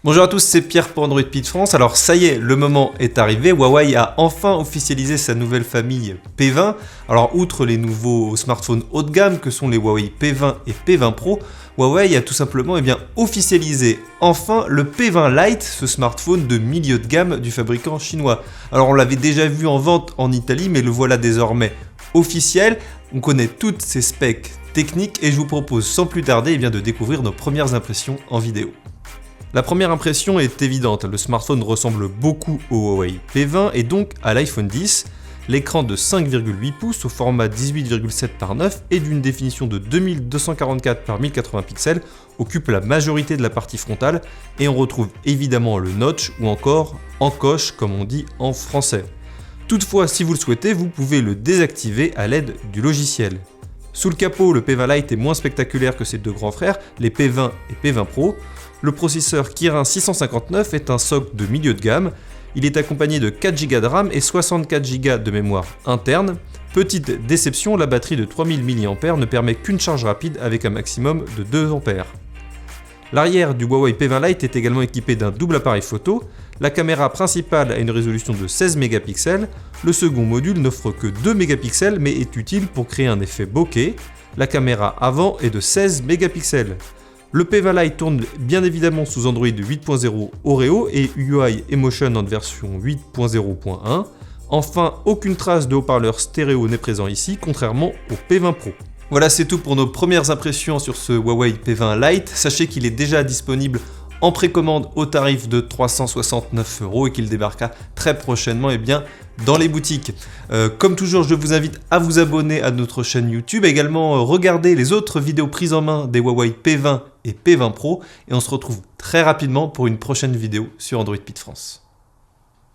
Bonjour à tous, c'est Pierre pour Android P de France. Alors ça y est, le moment est arrivé. Huawei a enfin officialisé sa nouvelle famille P20. Alors outre les nouveaux smartphones haut de gamme que sont les Huawei P20 et P20 Pro, Huawei a tout simplement officialisé enfin le P20 Lite, ce smartphone de milieu de gamme du fabricant chinois. Alors on l'avait déjà vu en vente en Italie, mais le voilà désormais officiel. On connaît toutes ses specs techniques et je vous propose sans plus tarder de découvrir nos premières impressions en vidéo. La première impression est évidente, le smartphone ressemble beaucoup au Huawei P20 et donc à l'iPhone X. L'écran de 5,8 pouces au format 18,7 par 9 et d'une définition de 2244 par 1080 pixels occupe la majorité de la partie frontale et on retrouve évidemment le notch ou encore encoche comme on dit en français. Toutefois, si vous le souhaitez, vous pouvez le désactiver à l'aide du logiciel. Sous le capot, le P20 Lite est moins spectaculaire que ses deux grands frères, les P20 et P20 Pro. Le processeur Kirin 659 est un socle de milieu de gamme. Il est accompagné de 4 Go de RAM et 64 Go de mémoire interne. Petite déception, la batterie de 3000 mAh ne permet qu'une charge rapide avec un maximum de 2 A. L'arrière du Huawei P20 Lite est également équipé d'un double appareil photo. La caméra principale a une résolution de 16 mégapixels. Le second module n'offre que 2 mégapixels mais est utile pour créer un effet bokeh. La caméra avant est de 16 mégapixels. Le P20 Lite tourne bien évidemment sous Android 8.0 Oreo et UI Emotion en version 8.0.1. Enfin, aucune trace de haut-parleur stéréo n'est présent ici, contrairement au P20 Pro. Voilà, c'est tout pour nos premières impressions sur ce Huawei P20 Lite. Sachez qu'il est déjà disponible en précommande au tarif de 369 € et qu'il débarquera très prochainement dans les boutiques. Comme toujours, je vous invite à vous abonner à notre chaîne YouTube, également regarder les autres vidéos prises en main des Huawei P20 et P20 Pro et on se retrouve très rapidement pour une prochaine vidéo sur Android P de France.